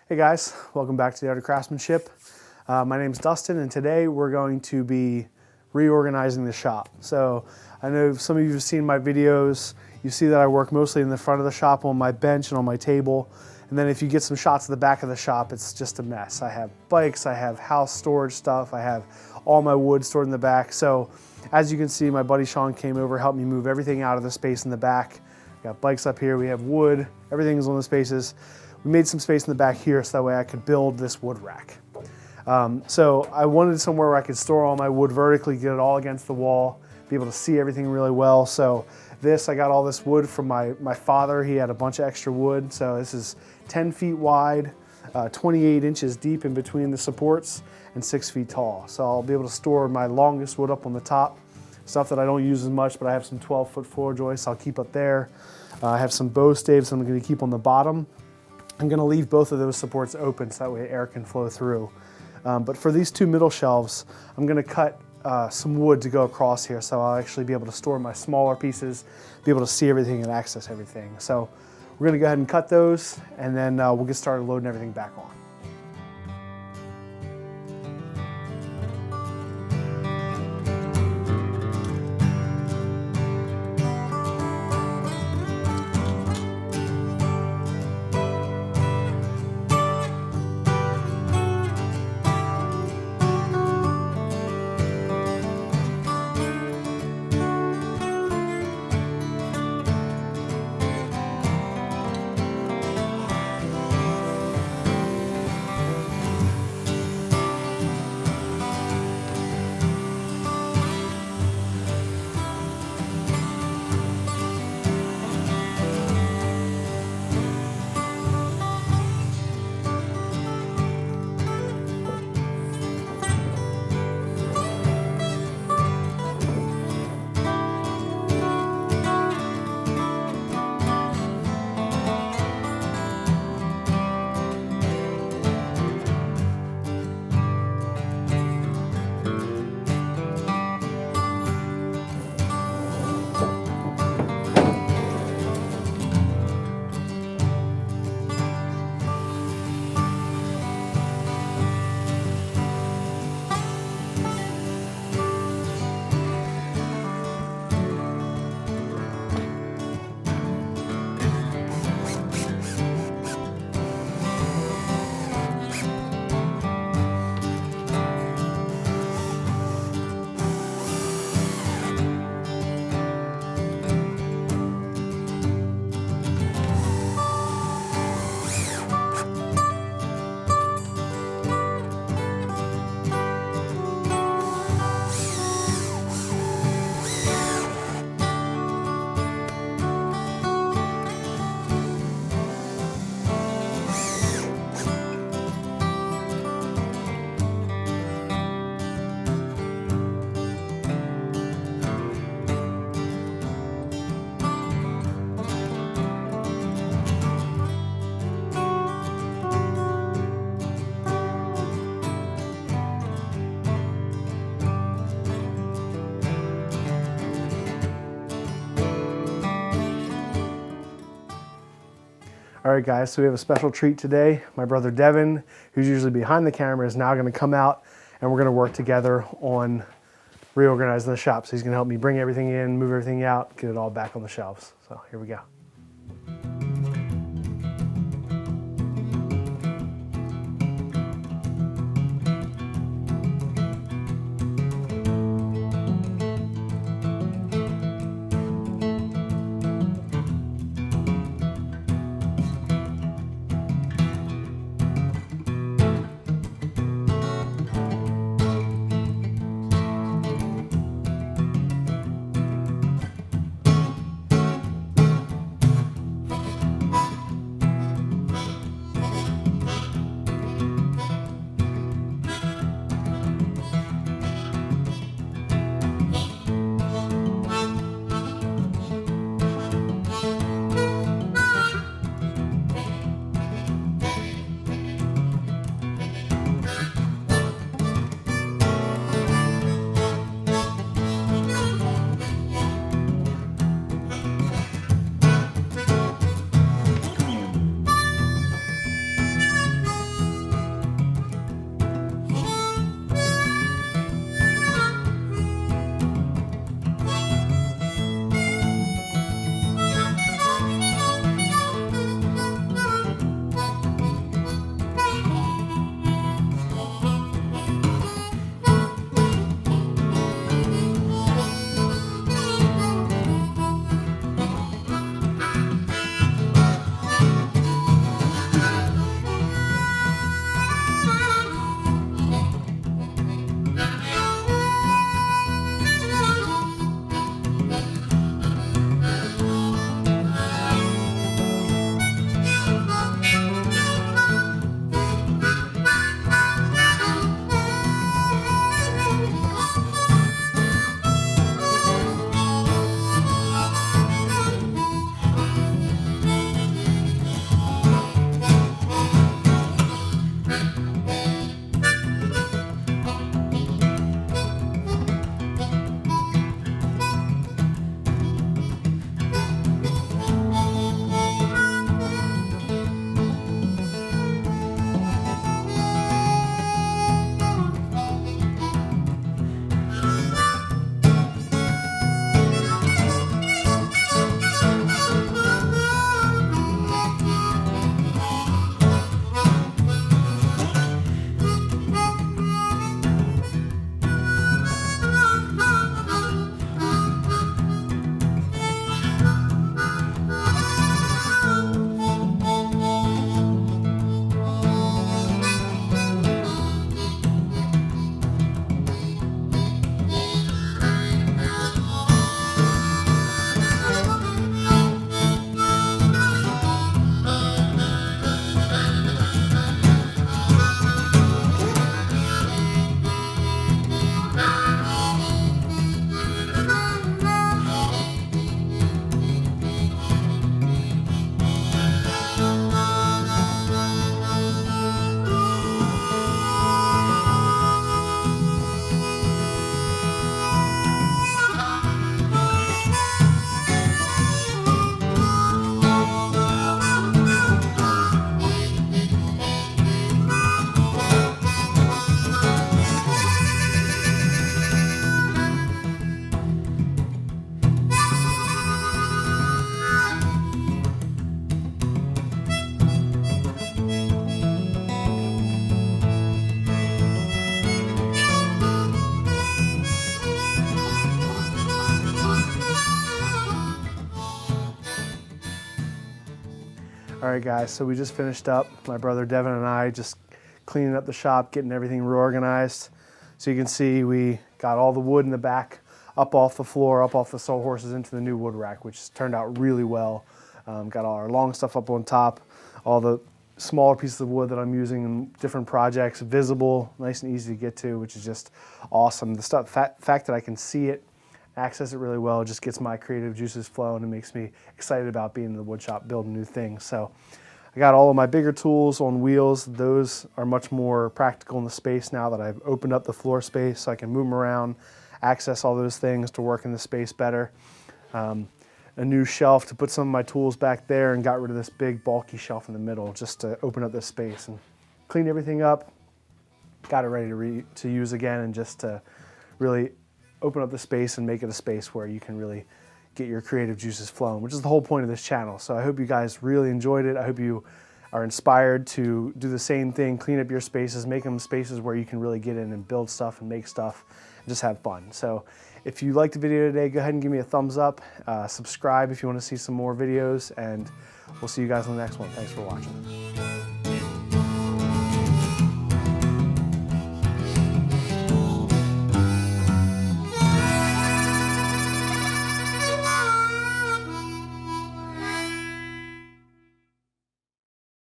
Hey guys, welcome back to the Art of Craftsmanship. My name's Dustin, and today we're going to be reorganizing the shop. So I know some of you have seen my videos. You see that I work mostly in the front of the shop on my bench and on my table. And then if you get some shots of the back of the shop, it's just a mess. I have bikes, I have house storage stuff, I have all my wood stored in the back. So as you can see, my buddy Sean came over, helped me move everything out of the space in the back. We got bikes up here, we have wood, everything's on the spaces. We made some space in the back here so that way I could build this wood rack. So I wanted somewhere where I could store all my wood vertically, get it all against the wall, be able to see everything really well. So I got all this wood from my father. He had a bunch of extra wood. So this is 10 feet wide, 28 inches deep in between the supports, and 6 feet tall. So I'll be able to store my longest wood up on the top, stuff that I don't use as much, but I have some 12-foot floor joists I'll keep up there. I have some bow staves I'm going to keep on the bottom. I'm going to leave both of those supports open so that way air can flow through. But for these two middle shelves, I'm going to cut some wood to go across here, so I'll actually be able to store my smaller pieces, be able to see everything and access everything. So we're going to go ahead and cut those, and then we'll get started loading everything back on. All right guys, so we have a special treat today. My brother Devin, who's usually behind the camera, is now gonna come out and we're gonna work together on reorganizing the shop. So he's gonna help me bring everything in, move everything out, get it all back on the shelves. So here we go. All right guys, so we just finished up, my brother Devin and I, just cleaning up the shop, getting everything reorganized. So you can see we got all the wood in the back up off the floor, up off the sawhorses into the new wood rack, which turned out really well. Got all our long stuff up on top, all the smaller pieces of wood that I'm using in different projects, visible, nice and easy to get to, which is just awesome. The fact that I can see it, access it really well, just gets my creative juices flowing and makes me excited about being in the wood shop, building new things. So I got all of my bigger tools on wheels. Those are much more practical in the space now that I've opened up the floor space, so I can move them around, access all those things to work in the space better. A new shelf to put some of my tools back there, and got rid of this big bulky shelf in the middle just to open up this space and clean everything up. Got it ready to use again, and just to really open up the space and make it a space where you can really get your creative juices flowing, which is the whole point of this channel. So I hope you guys really enjoyed it. I hope you are inspired to do the same thing, clean up your spaces, make them spaces where you can really get in and build stuff and make stuff and just have fun. So if you liked the video today, go ahead and give me a thumbs up, subscribe if you want to see some more videos, and we'll see you guys in the next one. Thanks for watching.